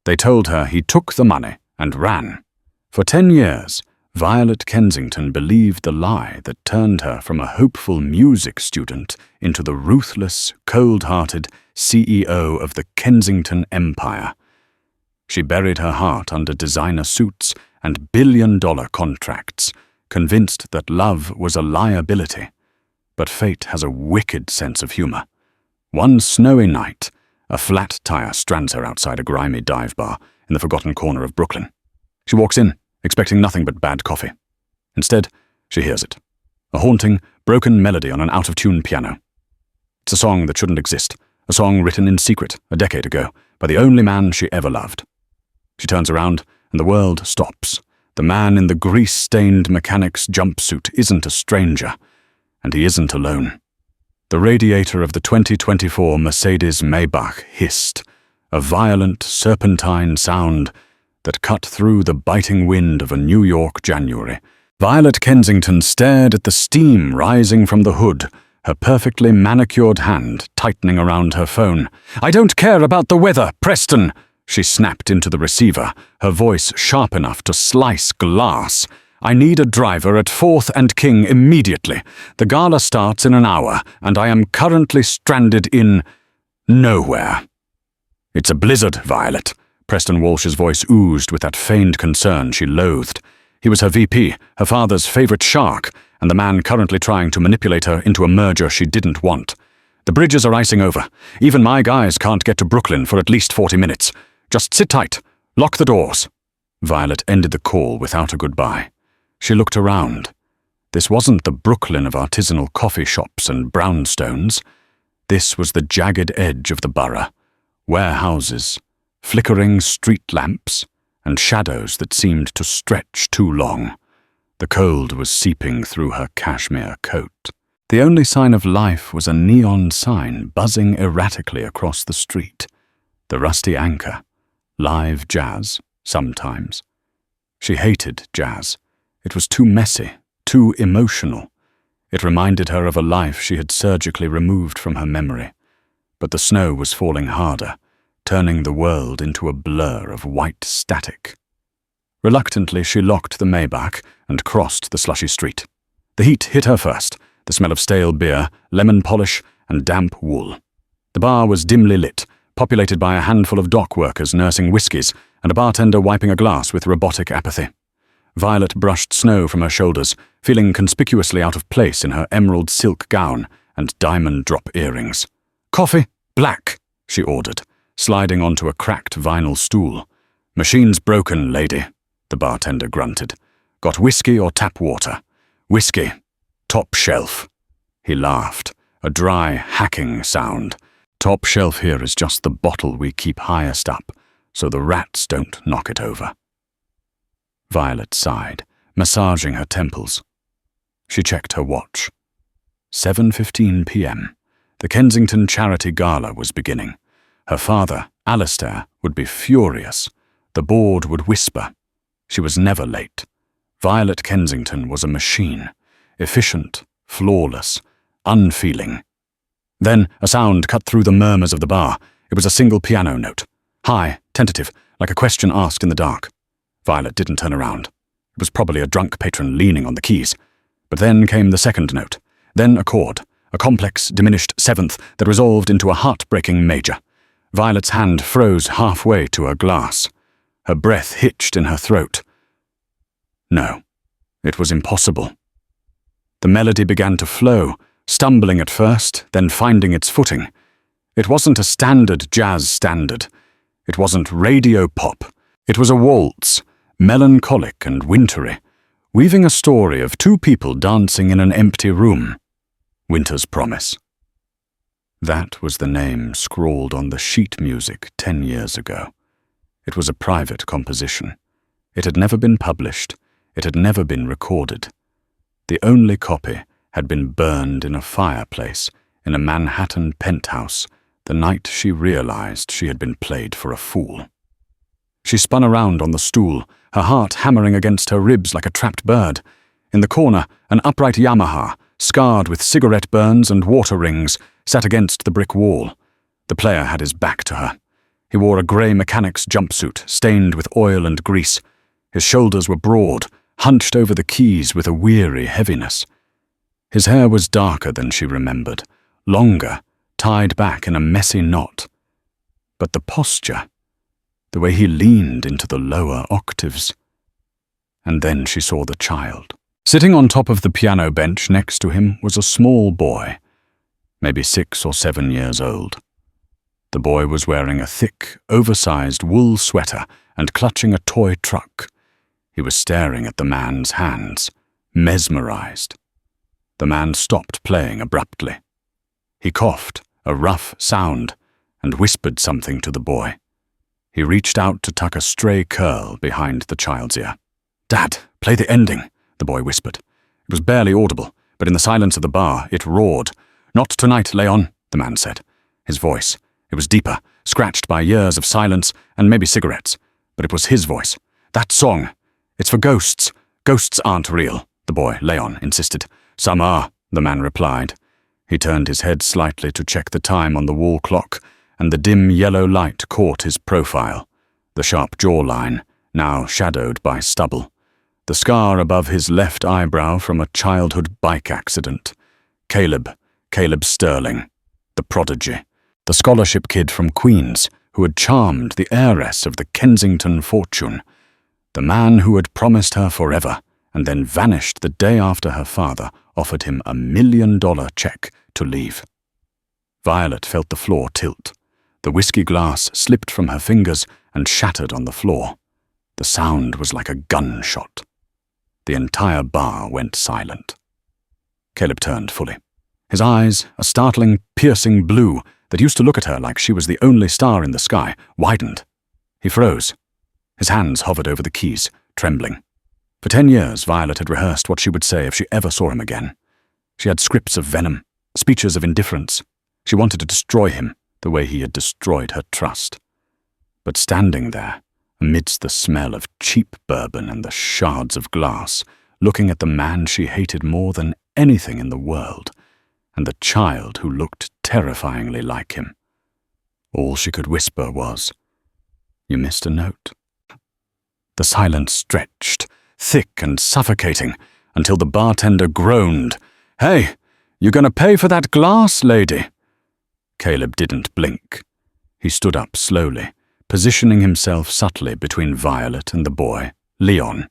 They told her he took the money and ran. For 10 years, Violet Kensington believed the lie that turned her from a hopeful music student into the ruthless, cold-hearted CEO of the Kensington Empire. She buried her heart under designer suits and billion-dollar contracts, convinced that love was a liability. But fate has a wicked sense of humor. One snowy night, a flat tire strands her outside a grimy dive bar in the forgotten corner of Brooklyn. She walks in, expecting nothing but bad coffee. Instead, she hears it. A haunting, broken melody on an out-of-tune piano. It's a song that shouldn't exist, a song written in secret a decade ago by the only man she ever loved. She turns around, and the world stops. The man in the grease-stained mechanic's jumpsuit isn't a stranger, and he isn't alone. The radiator of the 2024 Mercedes Maybach hissed, a violent, serpentine sound that cut through the biting wind of a New York January. Violet Kensington stared at the steam rising from the hood, her perfectly manicured hand tightening around her phone. "I don't care about the weather, Preston!" she snapped into the receiver, her voice sharp enough to slice glass. "I need a driver at 4th and King immediately. The gala starts in an hour, and I am currently stranded in nowhere." "It's a blizzard, Violet." Preston Walsh's voice oozed with that feigned concern she loathed. He was her VP, her father's favorite shark, and the man currently trying to manipulate her into a merger she didn't want. "The bridges are icing over. Even my guys can't get to Brooklyn for at least 40 minutes. Just sit tight. Lock the doors." Violet ended the call without a goodbye. She looked around. This wasn't the Brooklyn of artisanal coffee shops and brownstones. This was the jagged edge of the borough. Warehouses, flickering street lamps, and shadows that seemed to stretch too long. The cold was seeping through her cashmere coat. The only sign of life was a neon sign buzzing erratically across the street. The rusty anchor. Live jazz, sometimes. She hated jazz. It was too messy, too emotional. It reminded her of a life she had surgically removed from her memory. But the snow was falling harder, turning the world into a blur of white static. Reluctantly, she locked the Maybach and crossed the slushy street. The heat hit her first, the smell of stale beer, lemon polish, and damp wool. The bar was dimly lit, populated by a handful of dock workers nursing whiskies and a bartender wiping a glass with robotic apathy. Violet brushed snow from her shoulders, feeling conspicuously out of place in her emerald silk gown and diamond drop earrings. "Coffee, black," she ordered, sliding onto a cracked vinyl stool. "Machine's broken, lady," the bartender grunted. "Got whiskey or tap water?" "Whiskey. Top shelf." He laughed, a dry, hacking sound. "Top shelf here is just the bottle we keep highest up, so the rats don't knock it over." Violet sighed, massaging her temples. She checked her watch. 7:15 p.m. The Kensington Charity Gala was beginning. Her father, Alistair, would be furious. The board would whisper. She was never late. Violet Kensington was a machine, efficient, flawless, unfeeling. Then a sound cut through the murmurs of the bar. It was a single piano note. High, tentative, like a question asked in the dark. Violet didn't turn around. It was probably a drunk patron leaning on the keys. But then came the second note. Then a chord, a complex, diminished seventh that resolved into a heartbreaking major. Violet's hand froze halfway to her glass. Her breath hitched in her throat. No, it was impossible. The melody began to flow, stumbling at first, then finding its footing. It wasn't a standard jazz standard. It wasn't radio pop. It was a waltz, melancholic and wintry, weaving a story of two people dancing in an empty room. Winter's Promise. That was the name scrawled on the sheet music 10 years ago. It was a private composition. It had never been published. It had never been recorded. The only copy had been burned in a fireplace in a Manhattan penthouse the night she realized she had been played for a fool. She spun around on the stool, her heart hammering against her ribs like a trapped bird. In the corner, an upright Yamaha, scarred with cigarette burns and water rings, sat against the brick wall. The player had his back to her. He wore a grey mechanic's jumpsuit, stained with oil and grease. His shoulders were broad, hunched over the keys with a weary heaviness. His hair was darker than she remembered, longer, tied back in a messy knot. But the posture, the way he leaned into the lower octaves. And then she saw the child. Sitting on top of the piano bench next to him was a small boy, maybe 6 or 7 years old. The boy was wearing a thick, oversized wool sweater and clutching a toy truck. He was staring at the man's hands, mesmerized. The man stopped playing abruptly. He coughed, a rough sound, and whispered something to the boy. He reached out to tuck a stray curl behind the child's ear. "Dad, play the ending," the boy whispered. It was barely audible, but in the silence of the bar, it roared. "Not tonight, Leon," the man said. His voice, it was deeper, scratched by years of silence and maybe cigarettes, but it was his voice. "That song, it's for ghosts. Ghosts aren't real," the boy, Leon, insisted. "Some are," the man replied. He turned his head slightly to check the time on the wall clock, and the dim yellow light caught his profile, the sharp jawline, now shadowed by stubble, the scar above his left eyebrow from a childhood bike accident. Caleb Sterling, the prodigy, the scholarship kid from Queens who had charmed the heiress of the Kensington fortune, the man who had promised her forever and then vanished the day after her father offered him $1 million check to leave. Violet felt the floor tilt. The whiskey glass slipped from her fingers and shattered on the floor. The sound was like a gunshot. The entire bar went silent. Caleb turned fully. His eyes, a startling, piercing blue that used to look at her like she was the only star in the sky, widened. He froze. His hands hovered over the keys, trembling. For 10 years, Violet had rehearsed what she would say if she ever saw him again. She had scripts of venom, speeches of indifference. She wanted to destroy him the way he had destroyed her trust. But standing there, amidst the smell of cheap bourbon and the shards of glass, looking at the man she hated more than anything in the world, and the child who looked terrifyingly like him, all she could whisper was, "You missed a note." The silence stretched, thick and suffocating, until the bartender groaned, "Hey, you gonna pay for that glass, lady?" Caleb didn't blink. He stood up slowly, positioning himself subtly between Violet and the boy, Leon.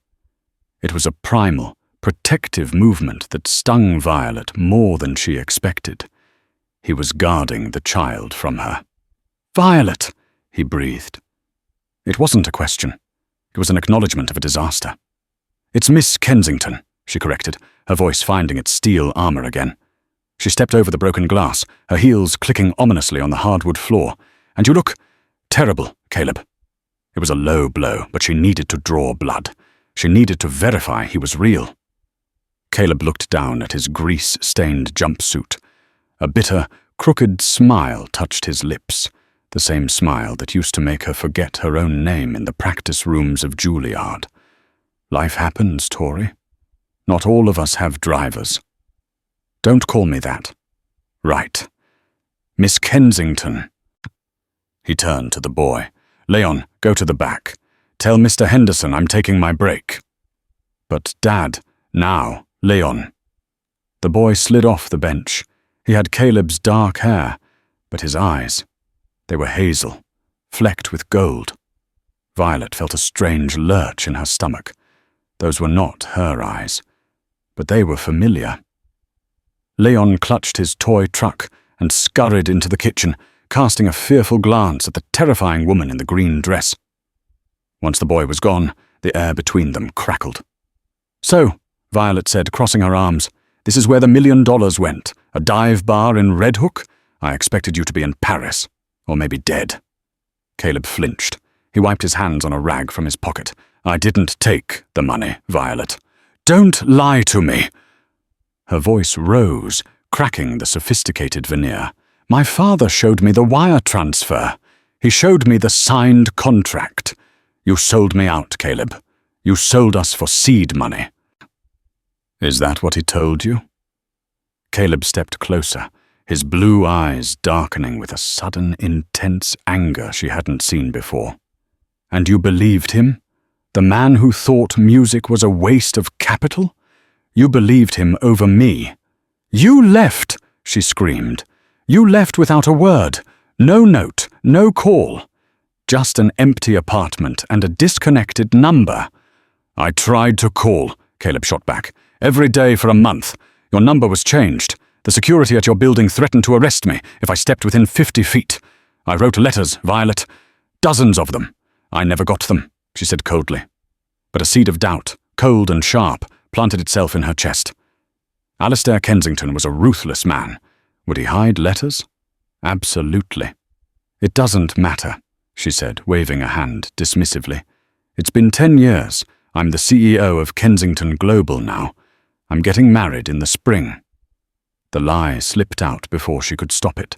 It was a primal, protective movement that stung Violet more than she expected. He was guarding the child from her. "Violet," he breathed. It wasn't a question. It was an acknowledgement of a disaster. "It's Miss Kensington," she corrected, her voice finding its steel armor again. She stepped over the broken glass, her heels clicking ominously on the hardwood floor. "And you look terrible, Caleb." It was a low blow, but she needed to draw blood. She needed to verify he was real. Caleb looked down at his grease-stained jumpsuit. A bitter, crooked smile touched his lips, the same smile that used to make her forget her own name in the practice rooms of Juilliard. "Life happens, Tori. Not all of us have drivers." "Don't call me that." "Right. Miss Kensington." He turned to the boy. "Leon, go to the back. Tell Mr. Henderson I'm taking my break." "But Dad, now, Leon." The boy slid off the bench. He had Caleb's dark hair, but his eyes, they were hazel, flecked with gold. Violet felt a strange lurch in her stomach. Those were not her eyes, but they were familiar. Leon clutched his toy truck and scurried into the kitchen, casting a fearful glance at the terrifying woman in the green dress. Once the boy was gone, the air between them crackled. "So," Violet said, crossing her arms, "this is where the $1 million went, a dive bar in Red Hook? I expected you to be in Paris, or maybe dead." Caleb flinched. He wiped his hands on a rag from his pocket. "I didn't take the money, Violet." "Don't lie to me." Her voice rose, cracking the sophisticated veneer. "My father showed me the wire transfer. He showed me the signed contract. You sold me out, Caleb. You sold us for seed money." "Is that what he told you?" Caleb stepped closer, his blue eyes darkening with a sudden, intense anger she hadn't seen before. "And you believed him? The man who thought music was a waste of capital? You believed him over me." "You left!" she screamed. "You left without a word. No note, no call. Just an empty apartment and a disconnected number." "I tried to call," Caleb shot back. "Every day for a month. Your number was changed. The security at your building threatened to arrest me if I stepped within 50 feet. I wrote letters, Violet. Dozens of them. I never got them," she said coldly. But a seed of doubt, cold and sharp, planted itself in her chest. Alistair Kensington was a ruthless man. Would he hide letters? Absolutely. "It doesn't matter," she said, waving a hand dismissively. "It's been 10 years. I'm the CEO of Kensington Global now. I'm getting married in the spring." The lie slipped out before she could stop it.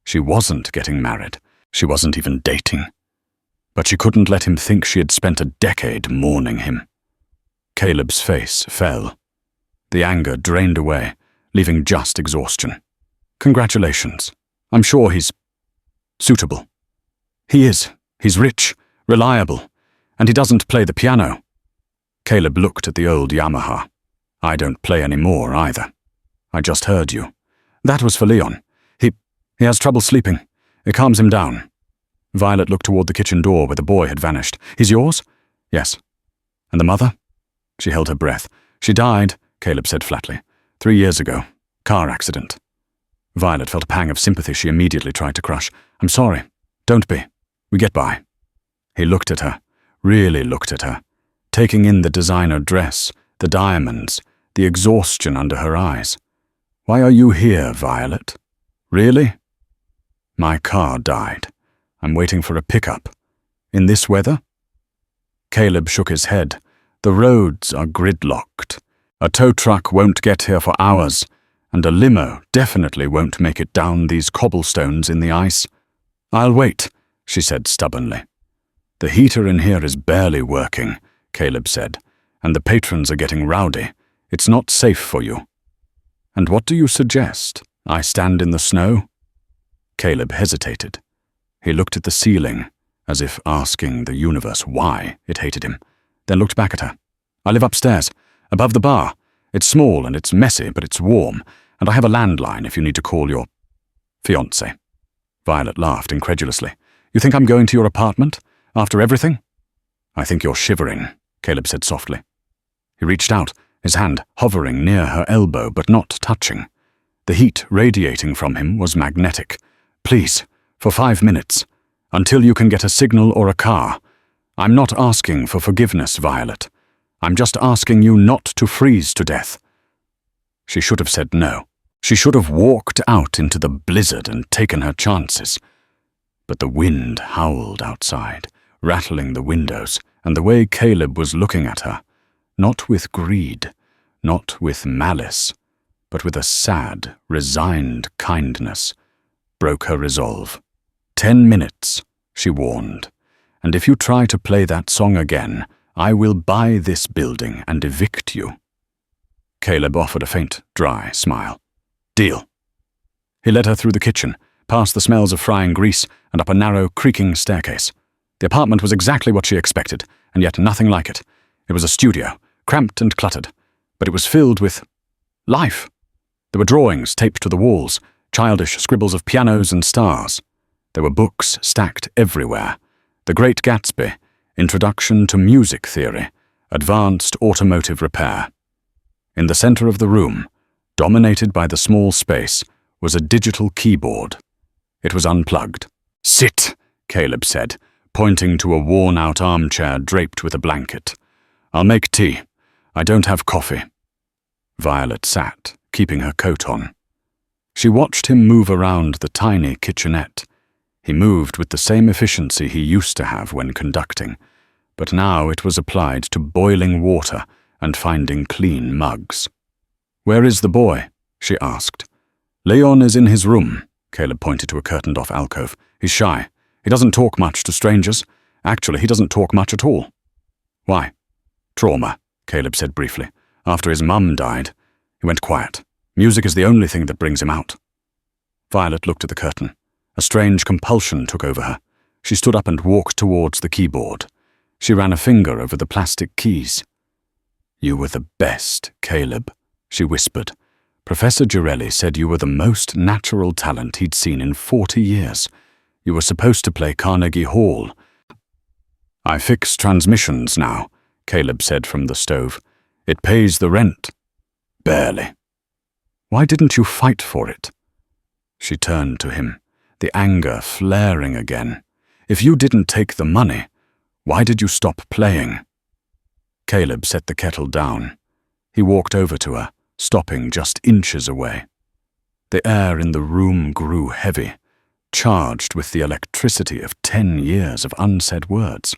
She wasn't getting married. She wasn't even dating. But she couldn't let him think she had spent a decade mourning him. Caleb's face fell. The anger drained away, leaving just exhaustion. "Congratulations. I'm sure he's suitable." "He is. He's rich, reliable, and he doesn't play the piano." Caleb looked at the old Yamaha. "I don't play anymore either. I just heard you." "That was for Leon. He has trouble sleeping. It calms him down." Violet looked toward the kitchen door where the boy had vanished. "He's yours?" "Yes." "And the mother?" She held her breath. "She died," Caleb said flatly. 3 years ago. Car accident." Violet felt a pang of sympathy she immediately tried to crush. "I'm sorry. Don't be. We get by." He looked at her, really looked at her, taking in the designer dress, the diamonds, the exhaustion under her eyes. "Why are you here, Violet? Really?" "My car died. I'm waiting for a pickup. In this weather?" Caleb shook his head. "The roads are gridlocked. A tow truck won't get here for hours, and a limo definitely won't make it down these cobblestones in the ice." "I'll wait," she said stubbornly. "The heater in here is barely working," Caleb said, "and the patrons are getting rowdy. It's not safe for you." "And what do you suggest? I stand in the snow?" Caleb hesitated. He looked at the ceiling, as if asking the universe why it hated him, then looked back at her. "I live upstairs, above the bar. It's small and it's messy, but it's warm, and I have a landline if you need to call your fiancé." Violet laughed incredulously. "You think I'm going to your apartment? After everything?" "I think you're shivering," Caleb said softly. He reached out, his hand hovering near her elbow but not touching. The heat radiating from him was magnetic. "Please, for 5 minutes, until you can get a signal or a car. I'm not asking for forgiveness, Violet. I'm just asking you not to freeze to death." She should have said no. She should have walked out into the blizzard and taken her chances. But the wind howled outside, rattling the windows, and the way Caleb was looking at her, not with greed, not with malice, but with a sad, resigned kindness, broke her resolve. 10 minutes, she warned, and if you try to play that song again, I will buy this building and evict you. Caleb offered a faint, dry smile. "Deal." He led her through the kitchen, past the smells of frying grease, and up a narrow, creaking staircase. The apartment was exactly what she expected, and yet nothing like it. It was a studio, cramped and cluttered, but it was filled with life. There were drawings taped to the walls, childish scribbles of pianos and stars. There were books stacked everywhere. The Great Gatsby, Introduction to Music Theory, Advanced Automotive Repair. In the center of the room, dominated by the small space, was a digital keyboard. It was unplugged. "Sit," Caleb said, pointing to a worn-out armchair draped with a blanket. "I'll make tea. I don't have coffee." Violet sat, keeping her coat on. She watched him move around the tiny kitchenette. He moved with the same efficiency he used to have when conducting, but now it was applied to boiling water and finding clean mugs. "Where is the boy?" she asked. "Leon is in his room," Caleb pointed to a curtained-off alcove. "He's shy. He doesn't talk much to strangers. Actually, he doesn't talk much at all." "Why?" "Trauma," Caleb said briefly. "After his mum died, he went quiet. Music is the only thing that brings him out." Violet looked at the curtain. A strange compulsion took over her. She stood up and walked towards the keyboard. She ran a finger over the plastic keys. "You were the best, Caleb," she whispered. "Professor Girelli said you were the most natural talent he'd seen in 40 years. You were supposed to play Carnegie Hall." "I fix transmissions now," Caleb said from the stove. "It pays the rent." "Barely." "Why didn't you fight for it?" She turned to him, the anger flaring again. "If you didn't take the money, why did you stop playing?" Caleb set the kettle down. He walked over to her, stopping just inches away. The air in the room grew heavy, charged with the electricity of 10 years of unsaid words.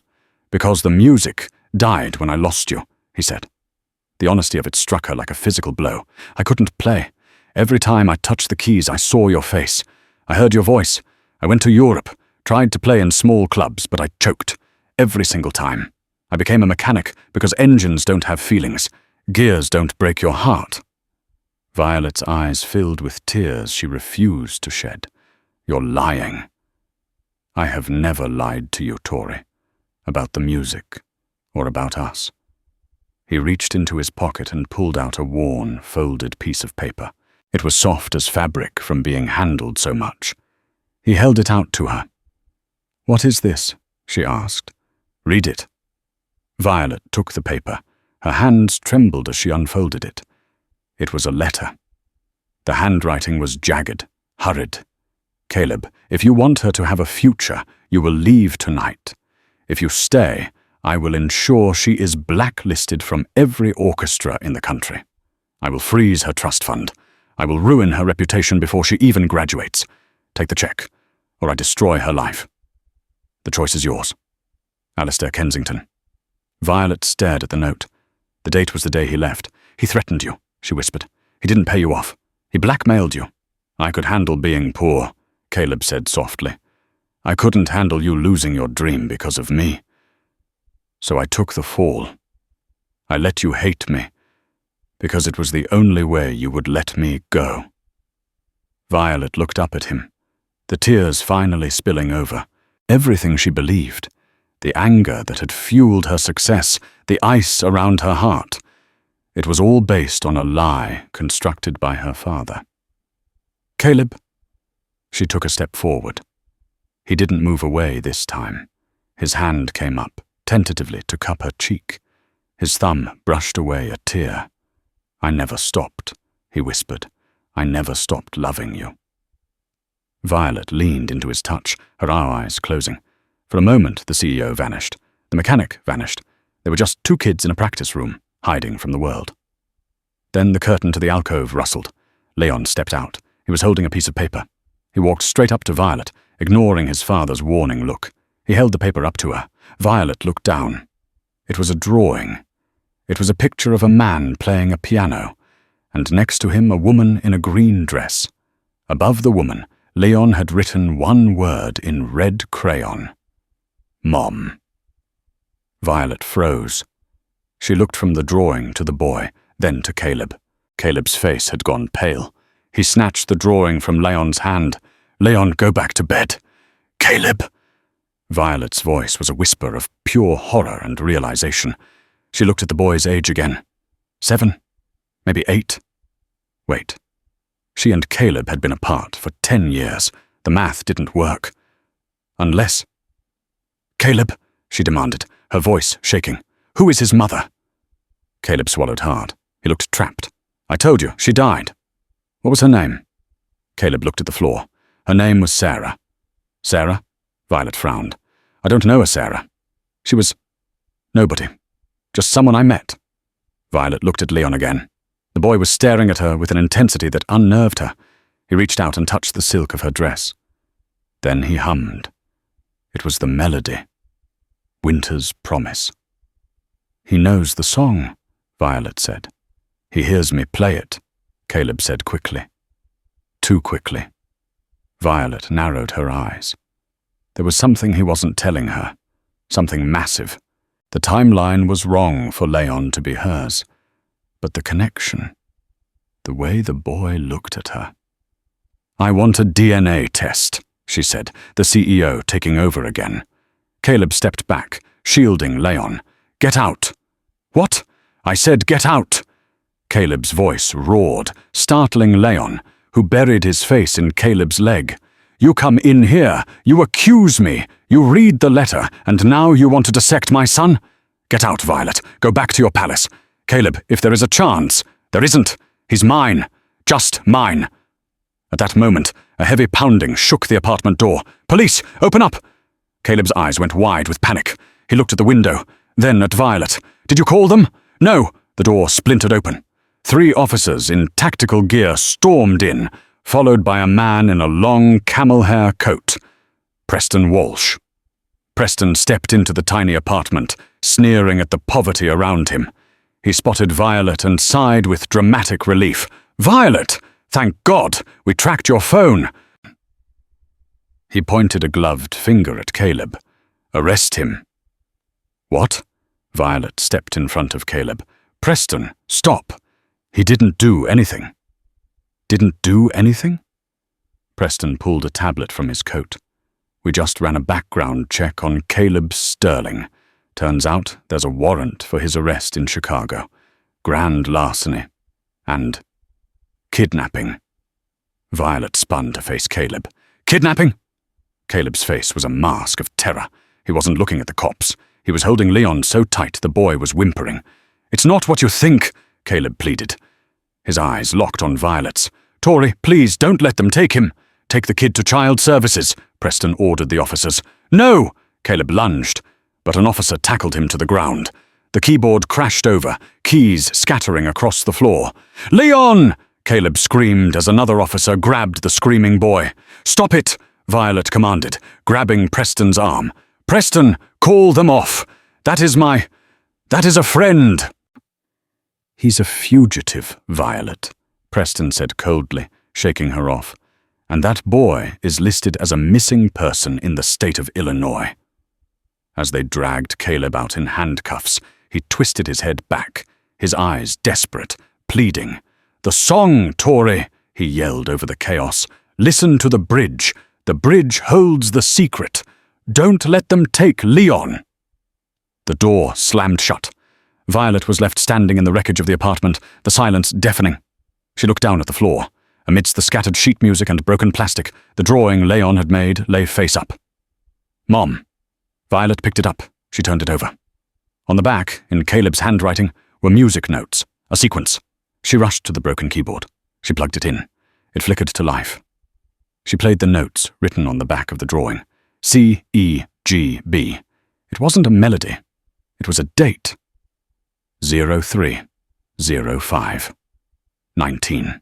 "Because the music died when I lost you," he said. The honesty of it struck her like a physical blow. "I couldn't play. Every time I touched the keys, I saw your face. I heard your voice. I went to Europe, tried to play in small clubs, but I choked. Every single time. I became a mechanic because engines don't have feelings. Gears don't break your heart." Violet's eyes filled with tears she refused to shed. "You're lying." "I have never lied to you, Tori, about the music or about us." He reached into his pocket and pulled out a worn, folded piece of paper. It was soft as fabric from being handled so much. He held it out to her. "What is this?" she asked. "Read it." Violet took the paper. Her hands trembled as she unfolded it. It was a letter. The handwriting was jagged, hurried. "Caleb, if you want her to have a future, you will leave tonight. If you stay, I will ensure she is blacklisted from every orchestra in the country. I will freeze her trust fund. I will ruin her reputation before she even graduates. Take the check, or I destroy her life. The choice is yours. Alistair Kensington." Violet stared at the note. The date was the day he left. "He threatened you," she whispered. "He didn't pay you off. He blackmailed you." "I could handle being poor," Caleb said softly. "I couldn't handle you losing your dream because of me. So I took the fall. I let you hate me, because it was the only way you would let me go." Violet looked up at him, the tears finally spilling over. Everything she believed, the anger that had fueled her success, the ice around her heart, it was all based on a lie constructed by her father. "Caleb." She took a step forward. He didn't move away this time. His hand came up, tentatively to cup her cheek. His thumb brushed away a tear. "I never stopped," he whispered. "I never stopped loving you." Violet leaned into his touch, her eyes closing. For a moment, the CEO vanished. The mechanic vanished. They were just two kids in a practice room, hiding from the world. Then the curtain to the alcove rustled. Leon stepped out. He was holding a piece of paper. He walked straight up to Violet, ignoring his father's warning look. He held the paper up to her. Violet looked down. It was a drawing. It was a picture of a man playing a piano, and next to him a woman in a green dress. Above the woman, Leon had written one word in red crayon. Mom. Violet froze. She looked from the drawing to the boy, then to Caleb. Caleb's face had gone pale. He snatched the drawing from Leon's hand. "Leon, go back to bed." "Caleb!" Violet's voice was a whisper of pure horror and realization. She looked at the boy's age again. 7? Maybe 8? Wait. She and Caleb had been apart for 10 years. The math didn't work. Unless... "Caleb," she demanded, her voice shaking. "Who is his mother?" Caleb swallowed hard. He looked trapped. "I told you, she died." "What was her name?" Caleb looked at the floor. "Her name was Sarah." "Sarah?" Violet frowned. "I don't know a Sarah. She was... nobody. Just someone I met." Violet looked at Leon again. The boy was staring at her with an intensity that unnerved her. He reached out and touched the silk of her dress. Then he hummed. It was the melody. Winter's Promise. "He knows the song," Violet said. "He hears me play it," Caleb said quickly. Too quickly. Violet narrowed her eyes. There was something he wasn't telling her. Something massive. The timeline was wrong for Leon to be hers. But the connection, the way the boy looked at her. "I want a DNA test," she said, the CEO taking over again. Caleb stepped back, shielding Leon. "Get out." "What?" "I said get out." Caleb's voice roared, startling Leon, who buried his face in Caleb's leg. "You come in here, you accuse me, you read the letter, and now you want to dissect my son? Get out, Violet, go back to your palace. Caleb, if there is a chance. There isn't. He's mine. Just mine." At that moment, a heavy pounding shook the apartment door. "Police, open up!" Caleb's eyes went wide with panic. He looked at the window, then at Violet. "Did you call them?" "No." The door splintered open. 3 officers in tactical gear stormed in, followed by a man in a long camel hair coat. Preston Walsh. Preston stepped into the tiny apartment, sneering at the poverty around him. He spotted Violet and sighed with dramatic relief. "Violet! Thank God! We tracked your phone!" He pointed a gloved finger at Caleb. "Arrest him." "What?" Violet stepped in front of Caleb. "Preston, stop! He didn't do anything." "Didn't do anything?" Preston pulled a tablet from his coat. "We just ran a background check on Caleb Sterling. Turns out there's a warrant for his arrest in Chicago. Grand larceny. And kidnapping." Violet spun to face Caleb. "Kidnapping?" Caleb's face was a mask of terror. He wasn't looking at the cops. He was holding Leon so tight the boy was whimpering. "It's not what you think," Caleb pleaded. His eyes locked on Violet's. "Tori, please don't let them take him." "Take the kid to child services," Preston ordered the officers. "No!" Caleb lunged, but an officer tackled him to the ground. The keyboard crashed over, keys scattering across the floor. "Leon!" Caleb screamed as another officer grabbed the screaming boy. "Stop it!" Violet commanded, grabbing Preston's arm. "Preston, call them off. That is a friend." "He's a fugitive, Violet," Preston said coldly, shaking her off. "And that boy is listed as a missing person in the state of Illinois." As they dragged Caleb out in handcuffs, he twisted his head back, his eyes desperate, pleading. "The song, Tori," he yelled over the chaos. "Listen to the bridge. The bridge holds the secret. Don't let them take Leon." The door slammed shut. Violet was left standing in the wreckage of the apartment, the silence deafening. She looked down at the floor. Amidst the scattered sheet music and broken plastic, the drawing Leon had made lay face up. "Mom." Violet picked it up. She turned it over. On the back, in Caleb's handwriting, were music notes, a sequence. She rushed to the broken keyboard. She plugged it in. It flickered to life. She played the notes written on the back of the drawing. C-E-G-B. It wasn't a melody. It was a date. 03-05-19.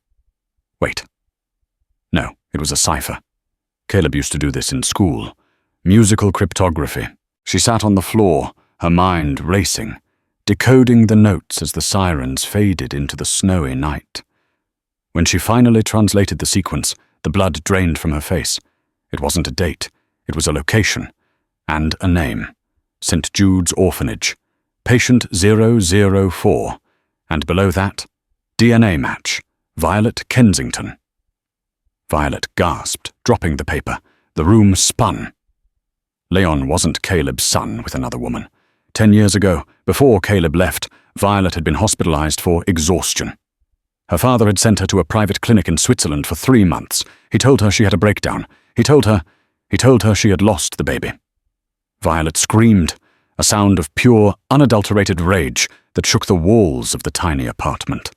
Wait. No, it was a cipher. Caleb used to do this in school. Musical cryptography. She sat on the floor, her mind racing, decoding the notes as the sirens faded into the snowy night. When she finally translated the sequence, the blood drained from her face. It wasn't a date. It was a location. And a name. St. Jude's Orphanage. Patient 004. And below that, DNA match. Violet Kensington. Violet gasped, dropping the paper. The room spun. Leon wasn't Caleb's son with another woman. 10 years ago, before Caleb left, Violet had been hospitalized for exhaustion. Her father had sent her to a private clinic in Switzerland for 3 months. He told her she had a breakdown. He told her she had lost the baby. Violet screamed, a sound of pure, unadulterated rage that shook the walls of the tiny apartment.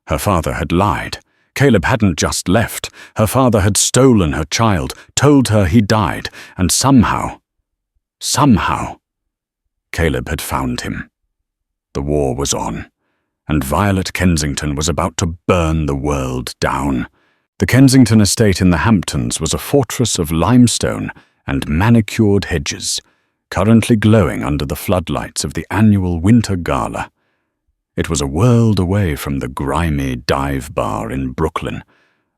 Her father had lied. Caleb hadn't just left. Her father had stolen her child, told her he died, and somehow, Caleb had found him. The war was on, and Violet Kensington was about to burn the world down. The Kensington estate in the Hamptons was a fortress of limestone and manicured hedges, currently glowing under the floodlights of the annual winter gala. It was a world away from the grimy dive bar in Brooklyn,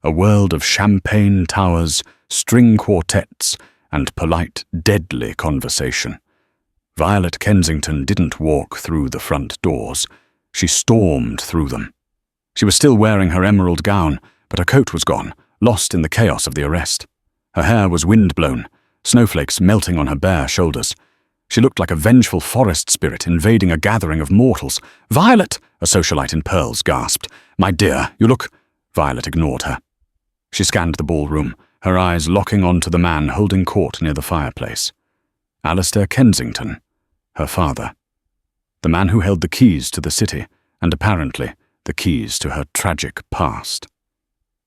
a world of champagne towers, string quartets, and polite, deadly conversation. Violet Kensington didn't walk through the front doors. She stormed through them. She was still wearing her emerald gown, but her coat was gone, lost in the chaos of the arrest. Her hair was wind-blown, snowflakes melting on her bare shoulders. She looked like a vengeful forest spirit invading a gathering of mortals. "Violet!" a socialite in pearls gasped. "My dear, you look—" Violet ignored her. She scanned the ballroom, her eyes locking onto the man holding court near the fireplace. Alastair Kensington, her father. The man who held the keys to the city, and apparently the keys to her tragic past.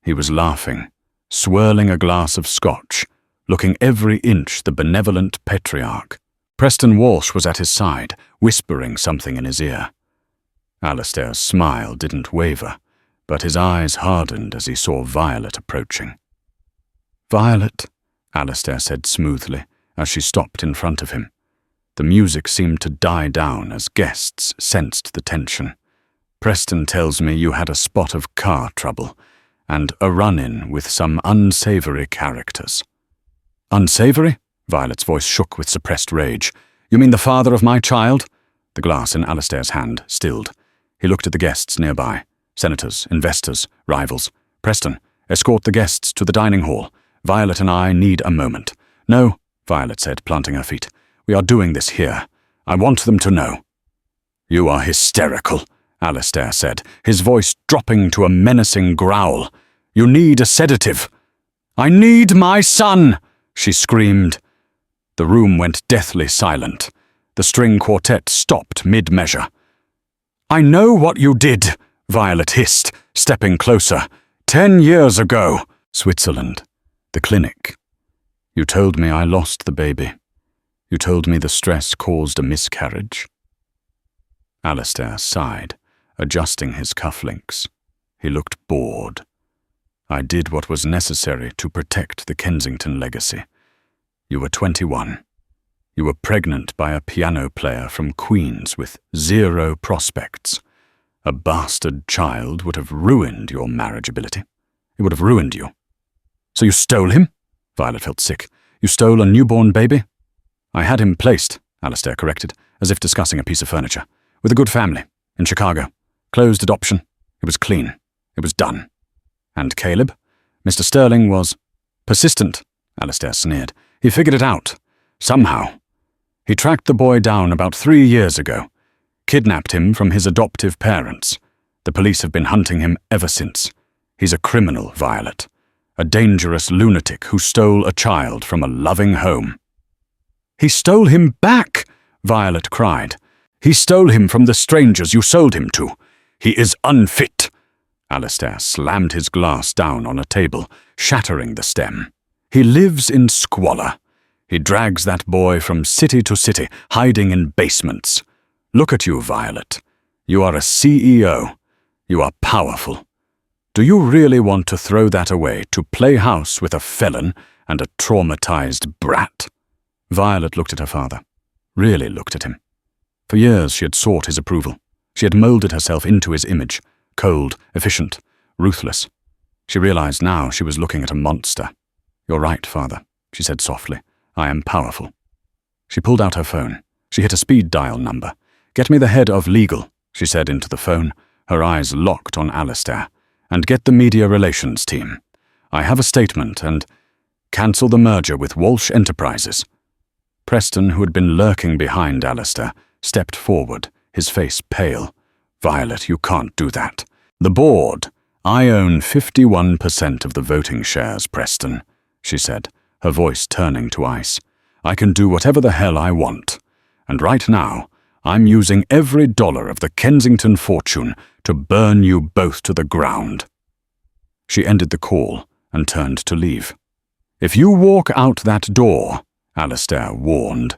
He was laughing, swirling a glass of scotch, looking every inch the benevolent patriarch. Preston Walsh was at his side, whispering something in his ear. Alastair's smile didn't waver, but his eyes hardened as he saw Violet approaching. "Violet," Alastair said smoothly as she stopped in front of him. The music seemed to die down as guests sensed the tension. "Preston tells me you had a spot of car trouble, and a run-in with some unsavory characters." "Unsavory?" Violet's voice shook with suppressed rage. "You mean the father of my child?" The glass in Alastair's hand stilled. He looked at the guests nearby. Senators, investors, rivals. "Preston, escort the guests to the dining hall. Violet and I need a moment." "No," Violet said, planting her feet. "We are doing this here. I want them to know." "You are hysterical," Alastair said, his voice dropping to a menacing growl. "You need a sedative." "I need my son!" she screamed. The room went deathly silent. The string quartet stopped mid-measure. "I know what you did," Violet hissed, stepping closer. 10 years ago. Switzerland. The clinic. You told me I lost the baby. You told me the stress caused a miscarriage." Alastair sighed, adjusting his cufflinks. He looked bored. "I did what was necessary to protect the Kensington legacy. You were 21. You were pregnant by a piano player from Queens with 0 prospects. A bastard child would have ruined your marriageability. It would have ruined you." "So you stole him?" Violet felt sick. "You stole a newborn baby?" "I had him placed," Alastair corrected, as if discussing a piece of furniture. "With a good family, in Chicago. Closed adoption. It was clean. It was done." "And Caleb?" "Mr. Sterling was persistent," Alastair sneered. "He figured it out. Somehow. He tracked the boy down about 3 years ago. Kidnapped him from his adoptive parents. The police have been hunting him ever since. He's a criminal, Violet. A dangerous lunatic who stole a child from a loving home." "He stole him back!" Violet cried. "He stole him from the strangers you sold him to. He is unfit." Alastair slammed his glass down on a table, shattering the stem. "He lives in squalor. He drags that boy from city to city, hiding in basements. Look at you, Violet. You are a CEO. You are powerful. Do you really want to throw that away to play house with a felon and a traumatized brat?" Violet looked at her father. Really looked at him. For years she had sought his approval. She had molded herself into his image. Cold, efficient, ruthless. She realized now she was looking at a monster. "You're right, father," she said softly. "I am powerful." She pulled out her phone. She hit a speed dial number. "Get me the head of legal," she said into the phone, her eyes locked on Alastair. "And get the media relations team. I have a statement and cancel the merger with Walsh Enterprises." Preston, who had been lurking behind Alastair, stepped forward, his face pale. "Violet, you can't do that. The board. I own 51% of the voting shares, Preston," she said, her voice turning to ice. "I can do whatever the hell I want. And right now, I'm using every dollar of the Kensington fortune to burn you both to the ground." She ended the call and turned to leave. "If you walk out that door," Alastair warned,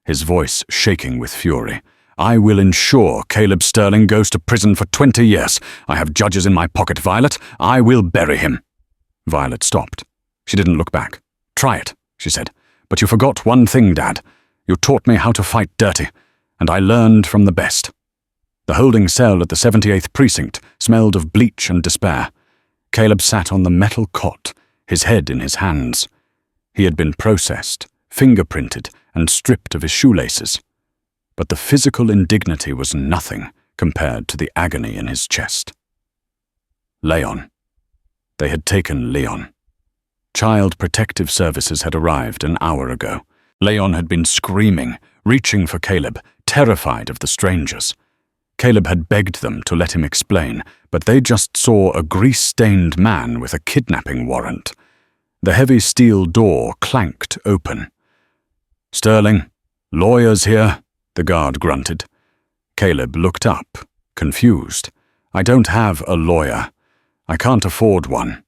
his voice shaking with fury, "I will ensure Caleb Sterling goes to prison for 20 years. I have judges in my pocket, Violet. I will bury him." Violet stopped. She didn't look back. "Try it," she said. "But you forgot one thing, Dad. You taught me how to fight dirty, and I learned from the best." The holding cell at the 78th Precinct smelled of bleach and despair. Caleb sat on the metal cot, his head in his hands. He had been processed, fingerprinted, and stripped of his shoelaces. But the physical indignity was nothing compared to the agony in his chest. Leon. They had taken Leon. Child Protective Services had arrived an hour ago. Leon had been screaming, reaching for Caleb, terrified of the strangers. Caleb had begged them to let him explain, but they just saw a grease-stained man with a kidnapping warrant. The heavy steel door clanked open. "Sterling, lawyers here," the guard grunted. Caleb looked up, confused. "I don't have a lawyer. I can't afford one."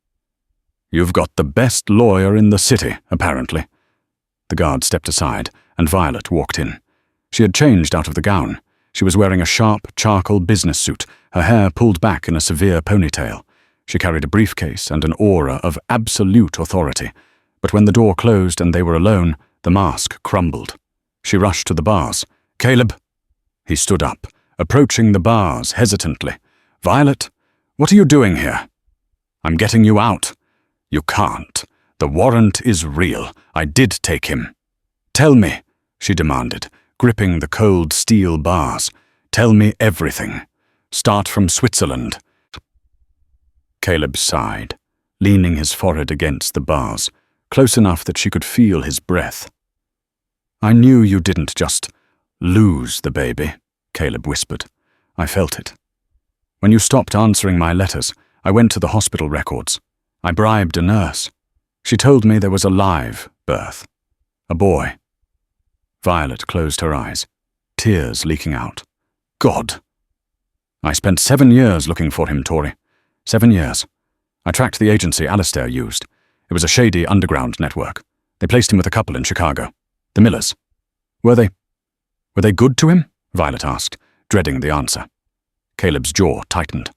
"You've got the best lawyer in the city, apparently." The guard stepped aside, and Violet walked in. She had changed out of the gown. She was wearing a sharp, charcoal business suit, her hair pulled back in a severe ponytail. She carried a briefcase and an aura of absolute authority. But when the door closed and they were alone, the mask crumbled. She rushed to the bars. "Caleb!" He stood up, approaching the bars hesitantly. "Violet, what are you doing here?" "I'm getting you out." "You can't. The warrant is real. I did take him." "Tell me," she demanded, gripping the cold steel bars. "Tell me everything. Start from Switzerland." Caleb sighed, leaning his forehead against the bars, close enough that she could feel his breath. "I knew you didn't just lose the baby," Caleb whispered. "I felt it. When you stopped answering my letters, I went to the hospital records. I bribed a nurse. She told me there was a live birth. A boy." Violet closed her eyes, tears leaking out. "God!" "I spent 7 years looking for him, Tori. 7 years. I tracked the agency Alistair used. It was a shady underground network. They placed him with a couple in Chicago. The Millers. Were they good to him?" Violet asked, dreading the answer. Caleb's jaw tightened.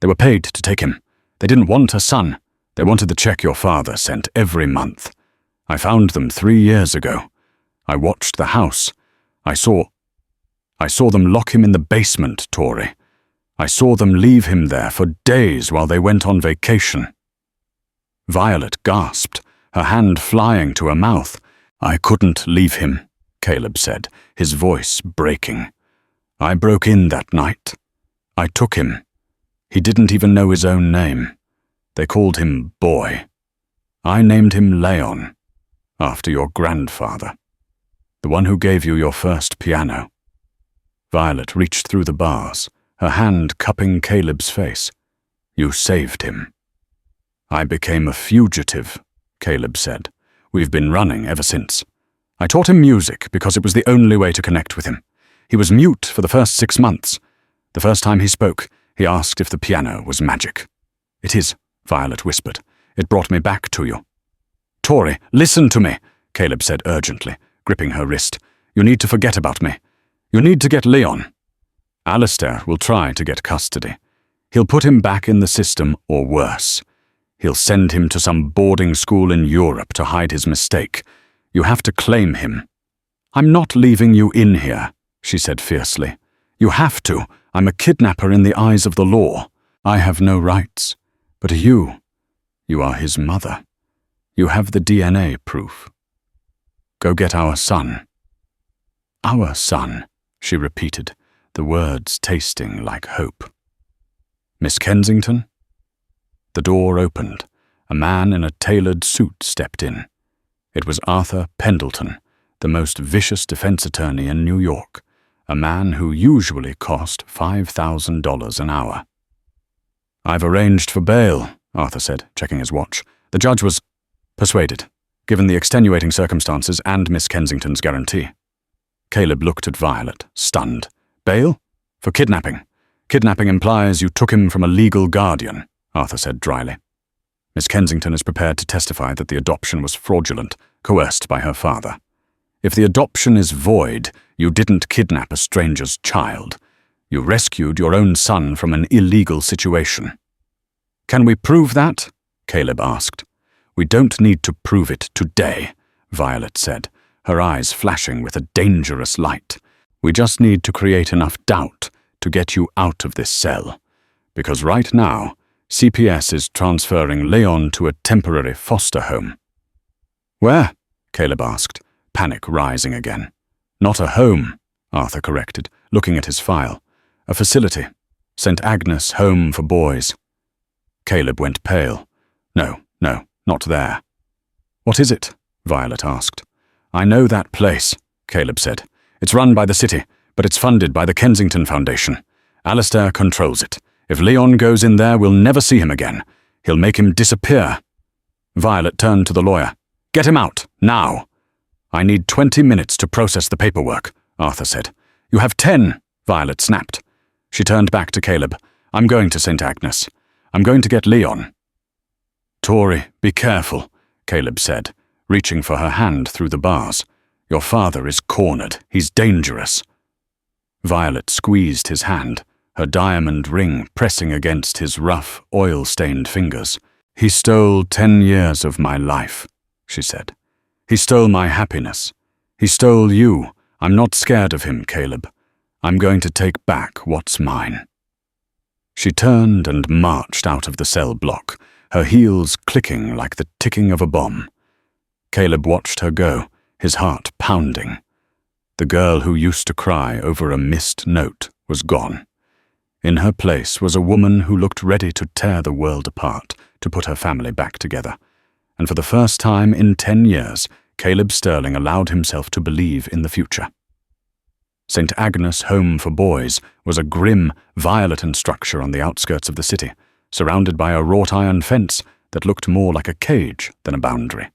"They were paid to take him. They didn't want a son. They wanted the check your father sent every month. I found them 3 years ago. I watched the house. I saw them lock him in the basement, Tori. I saw them leave him there for days while they went on vacation." Violet gasped, her hand flying to her mouth. "I couldn't leave him," Caleb said, his voice breaking. "I broke in that night. I took him. He didn't even know his own name. They called him Boy. I named him Leon, after your grandfather, the one who gave you your first piano." Violet reached through the bars, her hand cupping Caleb's face. "You saved him." "I became a fugitive," Caleb said. "We've been running ever since. I taught him music because it was the only way to connect with him. He was mute for the first 6 months. The first time he spoke, he asked if the piano was magic." "It is," Violet whispered. "It brought me back to you." "Tori, listen to me," Caleb said urgently, gripping her wrist. "You need to forget about me. You need to get Leon. Alistair will try to get custody. He'll put him back in the system, or worse. He'll send him to some boarding school in Europe to hide his mistake. You have to claim him." "I'm not leaving you in here," she said fiercely. "You have to. I'm a kidnapper in the eyes of the law. I have no rights. But you are his mother. You have the DNA proof. Go get our son." "Our son," she repeated, the words tasting like hope. "Miss Kensington?" The door opened. A man in a tailored suit stepped in. It was Arthur Pendleton, the most vicious defense attorney in New York, a man who usually cost $5,000 an hour. "I've arranged for bail," Arthur said, checking his watch. "The judge was persuaded, given the extenuating circumstances and Miss Kensington's guarantee." Caleb looked at Violet, stunned. "Bail? For kidnapping? Kidnapping implies you took him from a legal guardian," Arthur said dryly. "Miss Kensington is prepared to testify that the adoption was fraudulent, coerced by her father. If the adoption is void, you didn't kidnap a stranger's child. You rescued your own son from an illegal situation." "Can we prove that?" Caleb asked. "We don't need to prove it today," Violet said, her eyes flashing with a dangerous light. "We just need to create enough doubt to get you out of this cell. Because right now, CPS is transferring Leon to a temporary foster home." "Where?" Caleb asked, panic rising again. "Not a home," Arthur corrected, looking at his file. "A facility. St. Agnes Home for Boys." Caleb went pale. No, not there." "What is it?" Violet asked. "I know that place," Caleb said. "It's run by the city, but it's funded by the Kensington Foundation. Alistair controls it. If Leon goes in there, we'll never see him again. He'll make him disappear." Violet turned to the lawyer. "Get him out, now." "I need 20 minutes to process the paperwork," Arthur said. "You have 10, Violet snapped. She turned back to Caleb. "I'm going to St. Agnes. I'm going to get Leon." "Tori, be careful," Caleb said, reaching for her hand through the bars. "Your father is cornered. He's dangerous." Violet squeezed his hand, her diamond ring pressing against his rough, oil-stained fingers. "He stole 10 years of my life," she said. "He stole my happiness. He stole you. I'm not scared of him, Caleb. I'm going to take back what's mine." She turned and marched out of the cell block, her heels clicking like the ticking of a bomb. Caleb watched her go, his heart pounding. The girl who used to cry over a missed note was gone. In her place was a woman who looked ready to tear the world apart to put her family back together. And for the first time in 10 years, Caleb Sterling allowed himself to believe in the future. St. Agnes Home for Boys was a grim, violet structure on the outskirts of the city, surrounded by a wrought-iron fence that looked more like a cage than a boundary.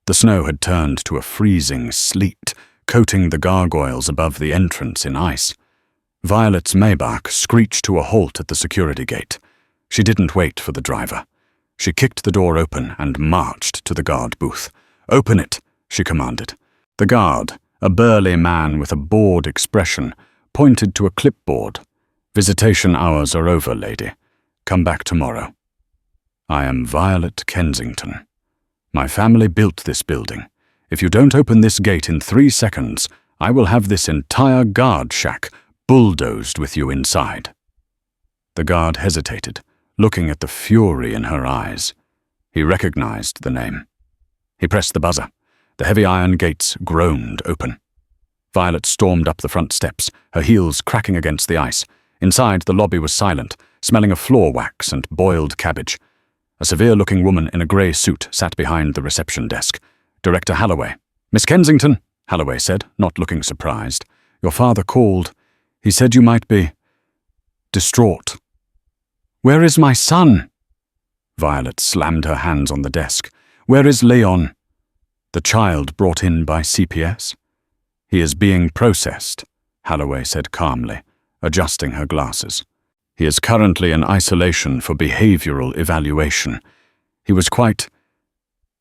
The snow had turned to a freezing sleet, coating the gargoyles above the entrance in ice. Violet's Maybach screeched to a halt at the security gate. She didn't wait for the driver. She kicked the door open and marched to the guard booth. "Open it," she commanded. The guard, a burly man with a bored expression, pointed to a clipboard. "Visitation hours are over, lady. Come back tomorrow." "I am Violet Kensington. My family built this building. If you don't open this gate in 3 seconds, I will have this entire guard shack bulldozed with you inside." The guard hesitated, looking at the fury in her eyes. He recognized the name. He pressed the buzzer. The heavy iron gates groaned open. Violet stormed up the front steps, her heels cracking against the ice. Inside, the lobby was silent, smelling of floor wax and boiled cabbage. A severe-looking woman in a grey suit sat behind the reception desk. "Director Halloway." "Miss Kensington," Halloway said, not looking surprised. "Your father called. He said you might be distraught." "Where is my son?" Violet slammed her hands on the desk. "Where is Leon?" "The child brought in by CPS. He is being processed," Halloway said calmly, adjusting her glasses. "He is currently in isolation for behavioral evaluation. He was quite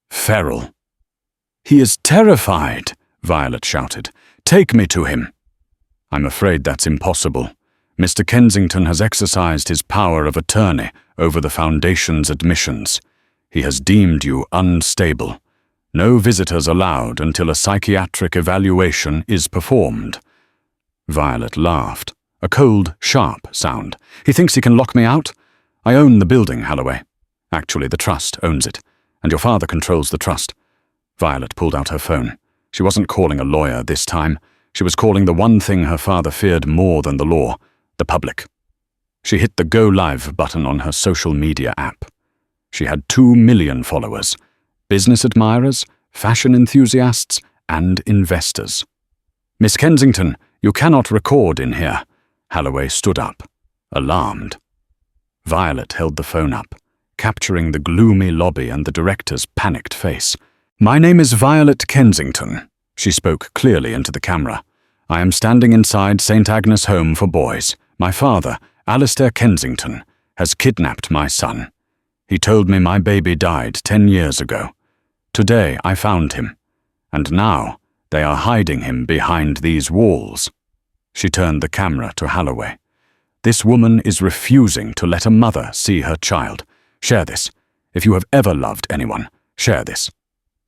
feral." "He is terrified," Violet shouted. "Take me to him." "I'm afraid that's impossible. Mr. Kensington has exercised his power of attorney over the Foundation's admissions. He has deemed you unstable. No visitors allowed until a psychiatric evaluation is performed." Violet laughed, a cold, sharp sound. "He thinks he can lock me out? I own the building, Halloway. Actually, the trust owns it, and your father controls the trust." Violet pulled out her phone. She wasn't calling a lawyer this time. She was calling the one thing her father feared more than the law, the public. She hit the Go Live button on her social media app. She had 2 million followers, business admirers, fashion enthusiasts, and investors. "Miss Kensington, you cannot record in here." Halloway stood up, alarmed. Violet held the phone up, capturing the gloomy lobby and the director's panicked face. "My name is Violet Kensington," she spoke clearly into the camera. "I am standing inside St. Agnes Home for Boys. My father, Alistair Kensington, has kidnapped my son. He told me my baby died 10 years ago. Today I found him, and now they are hiding him behind these walls." She turned the camera to Halloway. "This woman is refusing to let a mother see her child. Share this. If you have ever loved anyone, share this."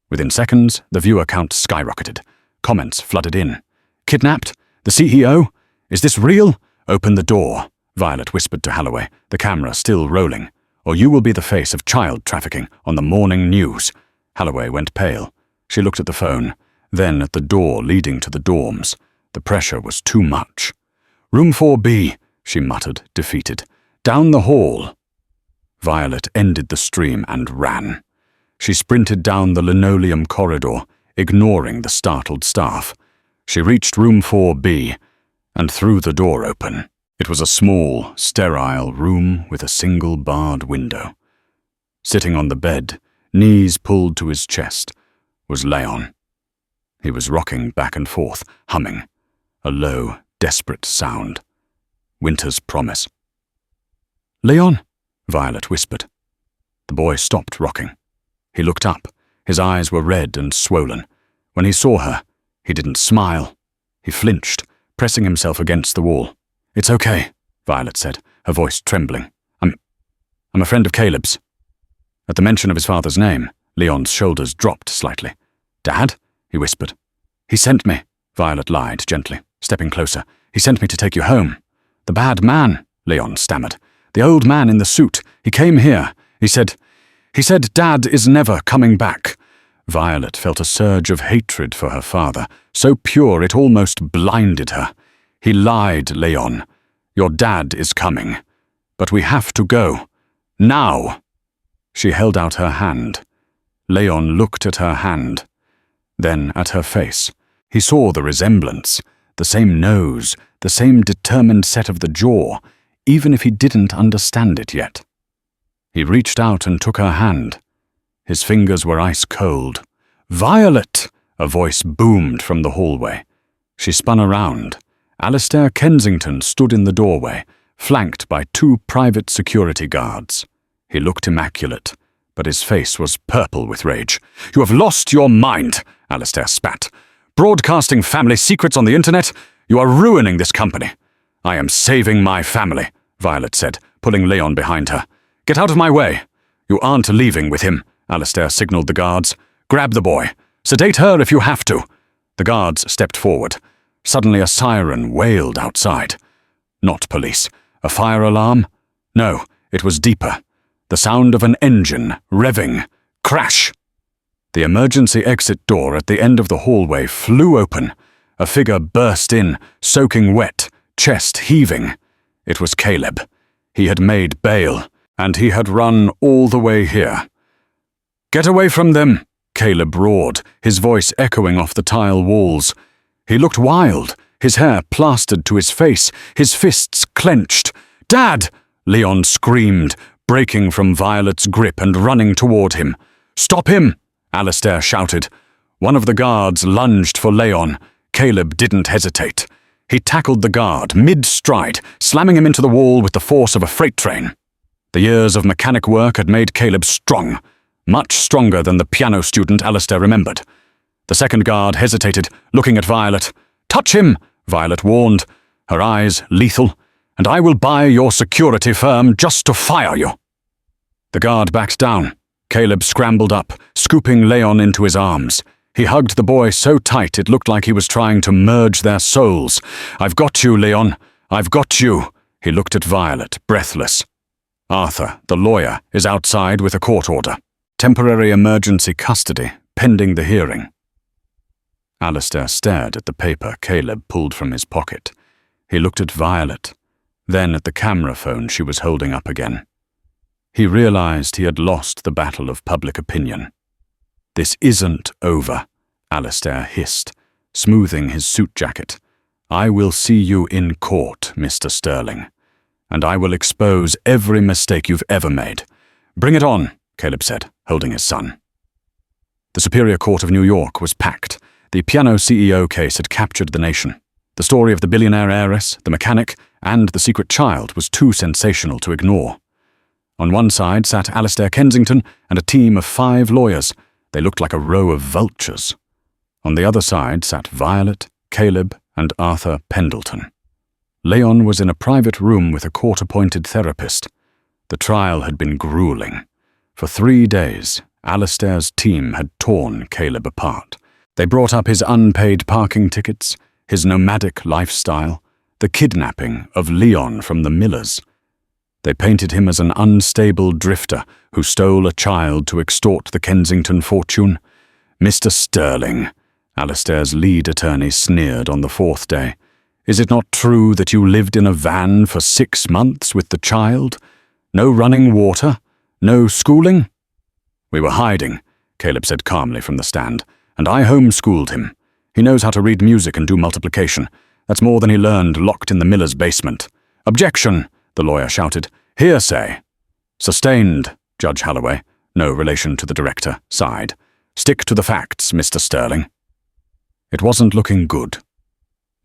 Within seconds, the viewer count skyrocketed. Comments flooded in. "Kidnapped? The CEO? Is this real? Open the door," Violet whispered to Halloway, the camera still rolling. "Or you will be the face of child trafficking on the morning news." Halloway went pale. She looked at the phone, then at the door leading to the dorms. The pressure was too much. "Room 4B, she muttered, defeated. "Down the hall." Violet ended the stream and ran. She sprinted down the linoleum corridor, ignoring the startled staff. She reached room 4B and threw the door open. It was a small, sterile room with a single barred window. Sitting on the bed, knees pulled to his chest, was Leon. He was rocking back and forth, humming, a low, desperate sound. Winter's Promise. "Leon," Violet whispered. The boy stopped rocking. He looked up. His eyes were red and swollen. When he saw her, he didn't smile. He flinched, pressing himself against the wall. "It's okay," Violet said, her voice trembling. I'm a friend of Caleb's." At the mention of his father's name, Leon's shoulders dropped slightly. "Dad?" he whispered. "He sent me," Violet lied gently, stepping closer. "He sent me to take you home." "The bad man," Leon stammered. "The old man in the suit. He came here. He said Dad is never coming back." Violet felt a surge of hatred for her father, so pure it almost blinded her. "He lied, Leon. Your dad is coming. But we have to go. Now." She held out her hand. Leon looked at her hand, then at her face. He saw the resemblance, the same nose, the same determined set of the jaw, even if he didn't understand it yet. He reached out and took her hand. His fingers were ice cold. "Violet!" a voice boomed from the hallway. She spun around. Alistair Kensington stood in the doorway, flanked by 2 private security guards. He looked immaculate, but his face was purple with rage. "You have lost your mind," Alistair spat. "Broadcasting family secrets on the internet? You are ruining this company." "I am saving my family," Violet said, pulling Leon behind her. "Get out of my way." "You aren't leaving with him," Alistair signaled the guards. "Grab the boy. Sedate her if you have to." The guards stepped forward. Suddenly a siren wailed outside. Not police. A fire alarm? No, it was deeper. The sound of an engine revving. Crash! The emergency exit door at the end of the hallway flew open. A figure burst in, soaking wet, chest heaving. It was Caleb. He had made bail, and he had run all the way here. "Get away from them!" Caleb roared, his voice echoing off the tile walls. He looked wild, his hair plastered to his face, his fists clenched. "Dad!" Leon screamed, breaking from Violet's grip and running toward him. "Stop him!" Alistair shouted. One of the guards lunged for Leon. Caleb didn't hesitate. He tackled the guard mid-stride, slamming him into the wall with the force of a freight train. The years of mechanic work had made Caleb strong, much stronger than the piano student Alistair remembered. The second guard hesitated, looking at Violet. "Touch him!" Violet warned, her eyes lethal. "And I will buy your security firm just to fire you." The guard backed down. Caleb scrambled up, scooping Leon into his arms. He hugged the boy so tight it looked like he was trying to merge their souls. "I've got you, Leon. I've got you." He looked at Violet, breathless. "Arthur, the lawyer, is outside with a court order. Temporary emergency custody, pending the hearing." Alistair stared at the paper Caleb pulled from his pocket. He looked at Violet, then at the camera phone she was holding up again. He realized he had lost the battle of public opinion. "This isn't over," Alistair hissed, smoothing his suit jacket. "I will see you in court, Mr. Sterling, and I will expose every mistake you've ever made." "Bring it on," Caleb said, holding his son. The Superior Court of New York was packed. The piano CEO case had captured the nation. The story of the billionaire heiress, the mechanic, and the secret child was too sensational to ignore. On one side sat Alistair Kensington and a team of 5 lawyers. They looked like a row of vultures. On the other side sat Violet, Caleb, and Arthur Pendleton. Leon was in a private room with a court-appointed therapist. The trial had been grueling. For 3 days, Alistair's team had torn Caleb apart. They brought up his unpaid parking tickets, his nomadic lifestyle, the kidnapping of Leon from the Millers. They painted him as an unstable drifter who stole a child to extort the Kensington fortune. "Mr. Sterling," Alistair's lead attorney sneered on the 4th day, "is it not true that you lived in a van for 6 months with the child? No running water? No schooling?" "We were hiding. Caleb said calmly from the stand, "and I homeschooled him. He knows how to read music and do multiplication. That's more than he learned locked in the miller's basement." "Objection!" the lawyer shouted. "Hearsay." "Sustained," Judge Holloway, no relation to the director, sighed. "Stick to the facts, Mr. Sterling." It wasn't looking good.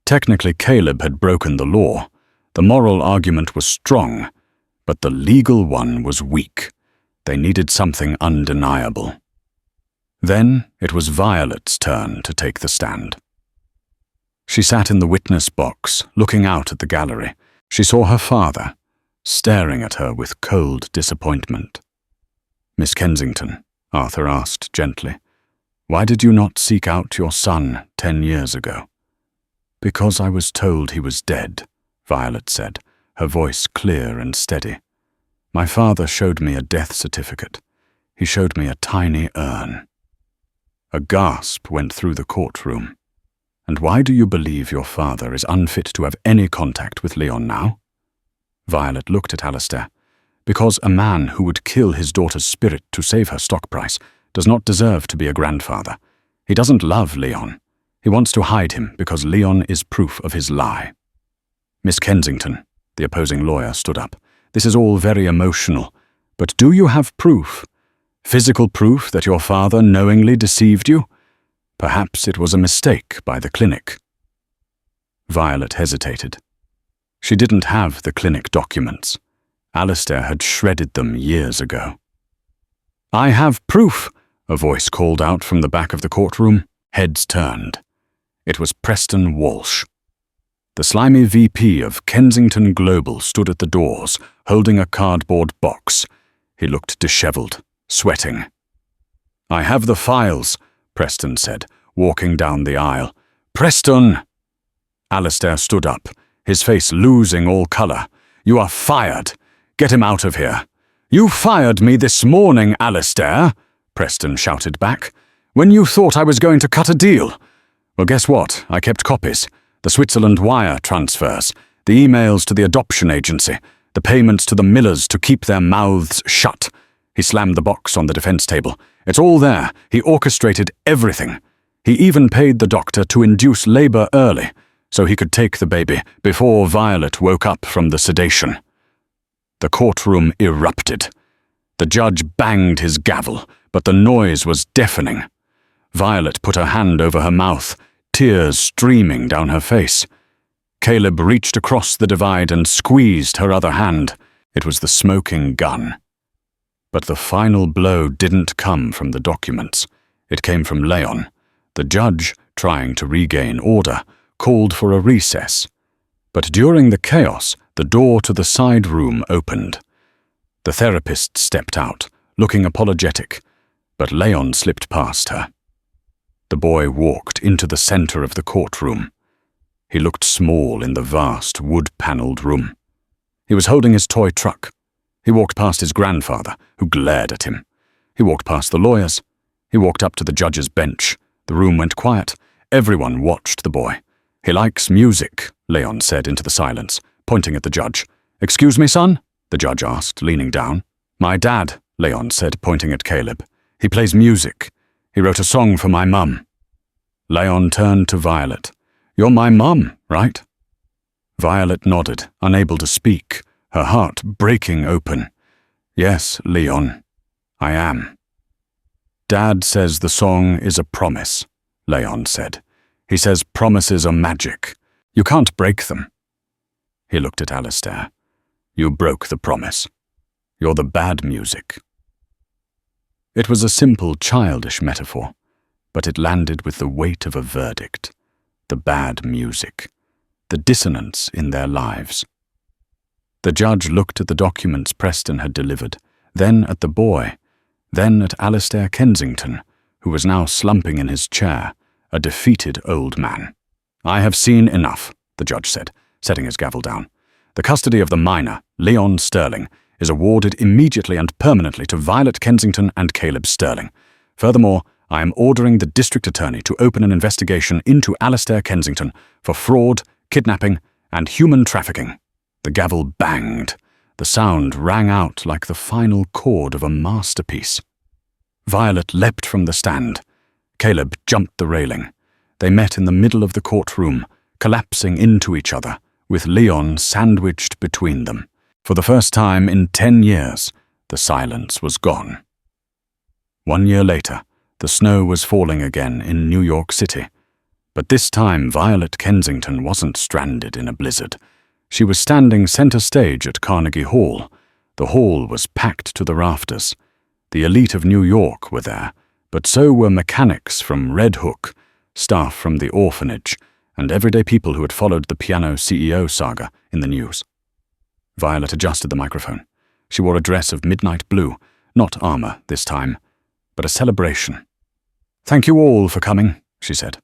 Technically, Caleb had broken the law. The moral argument was strong, but the legal one was weak. They needed something undeniable. Then it was Violet's turn to take the stand. She sat in the witness box, looking out at the gallery. She saw her father, staring at her with cold disappointment. "Miss Kensington," Arthur asked gently, "why did you not seek out your son 10 years ago?" "Because I was told he was dead," Violet said, her voice clear and steady. "My father showed me a death certificate. He showed me a tiny urn." A gasp went through the courtroom. "And why do you believe your father is unfit to have any contact with Leon now?" Violet looked at Alistair. "Because a man who would kill his daughter's spirit to save her stock price does not deserve to be a grandfather. He doesn't love Leon. He wants to hide him because Leon is proof of his lie." "Miss Kensington," the opposing lawyer stood up, "this is all very emotional, but do you have proof? Physical proof that your father knowingly deceived you? Perhaps it was a mistake by the clinic." Violet hesitated. She didn't have the clinic documents. Alistair had shredded them years ago. "I have proof," a voice called out from the back of the courtroom. Heads turned. It was Preston Walsh. The slimy VP of Kensington Global stood at the doors, holding a cardboard box. He looked disheveled, sweating. "I have the files," Preston said, walking down the aisle. "Preston!" Alistair stood up, his face losing all color. "You are fired. Get him out of here." "You fired me this morning, Alistair," Preston shouted back, "when you thought I was going to cut a deal. Well, guess what? I kept copies. The Switzerland wire transfers, the emails to the adoption agency, the payments to the Millers to keep their mouths shut." He slammed the box on the defense table. "It's all there. He orchestrated everything. He even paid the doctor to induce labor early, so he could take the baby before Violet woke up from the sedation." The courtroom erupted. The judge banged his gavel, but the noise was deafening. Violet put her hand over her mouth, tears streaming down her face. Caleb reached across the divide and squeezed her other hand. It was the smoking gun. But the final blow didn't come from the documents. It came from Leon. The judge, trying to regain order, called for a recess. But during the chaos, the door to the side room opened. The therapist stepped out, looking apologetic, but Leon slipped past her. The boy walked into the center of the courtroom. He looked small in the vast wood-paneled room. He was holding his toy truck. He walked past his grandfather, who glared at him. He walked past the lawyers. He walked up to the judge's bench. The room went quiet. Everyone watched the boy. "He likes music," Leon said into the silence, pointing at the judge. "Excuse me, son?" the judge asked, leaning down. "My dad," Leon said, pointing at Caleb. "He plays music. He wrote a song for my mum." Leon turned to Violet. "You're my mum, right?" Violet nodded, unable to speak, her heart breaking open. "Yes, Leon, I am." "Dad says the song is a promise," Leon said. "He says promises are magic. You can't break them." He looked at Alistair. "You broke the promise. You're the bad music." It was a simple, childish metaphor, but it landed with the weight of a verdict. The bad music. The dissonance in their lives. The judge looked at the documents Preston had delivered, then at the boy, then at Alistair Kensington, who was now slumping in his chair, a defeated old man. "I have seen enough," the judge said, setting his gavel down. "The custody of the minor, Leon Sterling, is awarded immediately and permanently to Violet Kensington and Caleb Sterling. Furthermore, I am ordering the district attorney to open an investigation into Alistair Kensington for fraud, kidnapping, and human trafficking." The gavel banged. The sound rang out like the final chord of a masterpiece. Violet leapt from the stand. Caleb jumped the railing. They met in the middle of the courtroom, collapsing into each other, with Leon sandwiched between them. For the first time in 10 years, the silence was gone. 1 year later, the snow was falling again in New York City. But this time Violet Kensington wasn't stranded in a blizzard. She was standing center stage at Carnegie Hall. The hall was packed to the rafters. The elite of New York were there, but so were mechanics from Red Hook, staff from the orphanage, and everyday people who had followed the piano CEO saga in the news. Violet adjusted the microphone. She wore a dress of midnight blue, not armor this time, but a celebration. "Thank you all for coming," she said,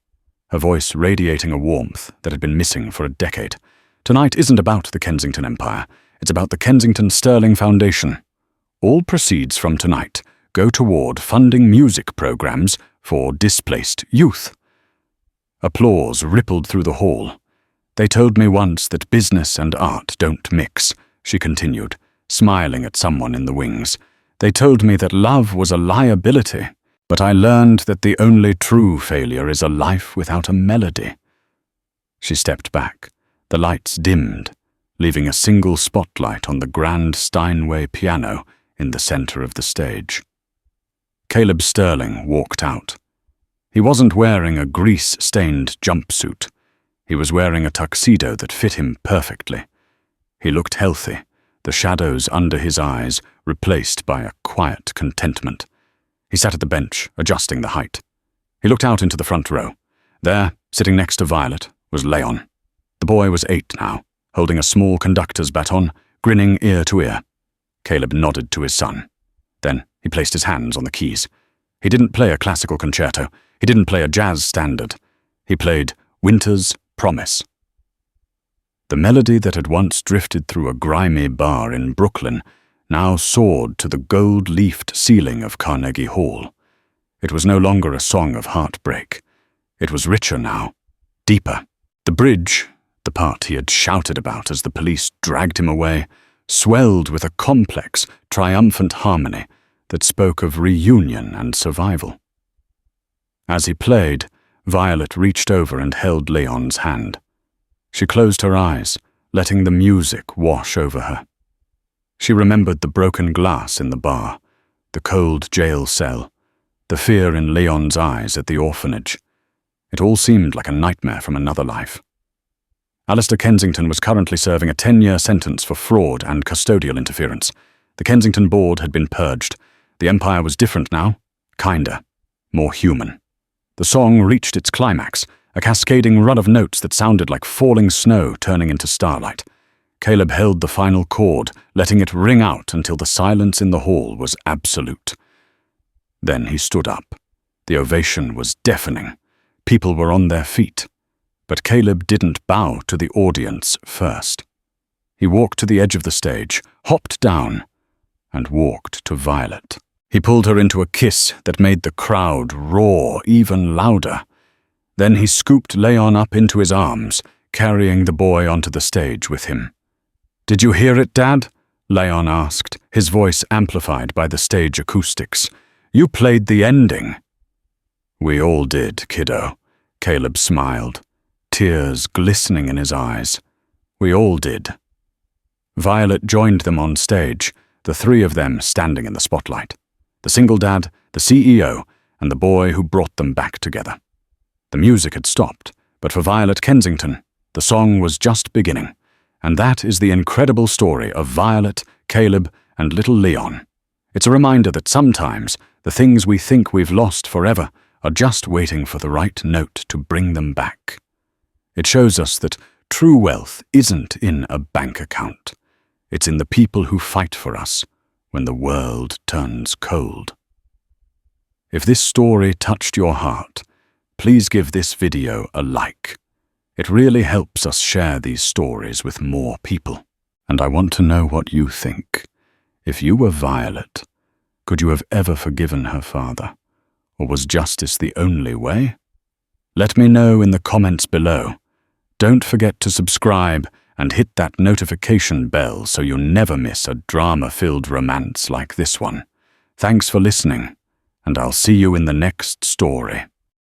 her voice radiating a warmth that had been missing for a decade. "Tonight isn't about the Kensington Empire. It's about the Kensington Sterling Foundation. All proceeds from tonight go toward funding music programs for displaced youth." Applause rippled through the hall. "They told me once that business and art don't mix," she continued, smiling at someone in the wings. "They told me that love was a liability, but I learned that the only true failure is a life without a melody." She stepped back. The lights dimmed, leaving a single spotlight on the grand Steinway piano in the center of the stage. Caleb Sterling walked out. He wasn't wearing a grease-stained jumpsuit. He was wearing a tuxedo that fit him perfectly. He looked healthy, the shadows under his eyes replaced by a quiet contentment. He sat at the bench, adjusting the height. He looked out into the front row. There, sitting next to Violet, was Leon. The boy was 8 now, holding a small conductor's baton, grinning ear to ear. Caleb nodded to his son. Then he placed his hands on the keys. He didn't play a classical concerto. He didn't play a jazz standard. He played Winter's Promise. The melody that had once drifted through a grimy bar in Brooklyn now soared to the gold-leafed ceiling of Carnegie Hall. It was no longer a song of heartbreak. It was richer now, deeper. The bridge, the part he had shouted about as the police dragged him away, swelled with a complex, triumphant harmony that spoke of reunion and survival. As he played, Violet reached over and held Leon's hand. She closed her eyes, letting the music wash over her. She remembered the broken glass in the bar, the cold jail cell, the fear in Leon's eyes at the orphanage. It all seemed like a nightmare from another life. Alistair Kensington was currently serving a 10-year sentence for fraud and custodial interference. The Kensington board had been purged. The Empire was different now, kinder, more human. The song reached its climax, a cascading run of notes that sounded like falling snow turning into starlight. Caleb held the final chord, letting it ring out until the silence in the hall was absolute. Then he stood up. The ovation was deafening. People were on their feet. But Caleb didn't bow to the audience first. He walked to the edge of the stage, hopped down, and walked to Violet. He pulled her into a kiss that made the crowd roar even louder. Then he scooped Leon up into his arms, carrying the boy onto the stage with him. "Did you hear it, Dad?" Leon asked, his voice amplified by the stage acoustics. "You played the ending." "We all did, kiddo," Caleb smiled, tears glistening in his eyes. "We all did." Violet joined them on stage, the 3 of them standing in the spotlight. The single dad, the CEO, and the boy who brought them back together. The music had stopped, but for Violet Kensington, the song was just beginning. And that is the incredible story of Violet, Caleb, and little Leon. It's a reminder that sometimes the things we think we've lost forever are just waiting for the right note to bring them back. It shows us that true wealth isn't in a bank account. It's in the people who fight for us when the world turns cold. If this story touched your heart, please give this video a like. It really helps us share these stories with more people. And I want to know what you think. If you were Violet, could you have ever forgiven her father? Or was justice the only way? Let me know in the comments below. Don't forget to subscribe and hit that notification bell so you never miss a drama-filled romance like this one. Thanks for listening, and I'll see you in the next story.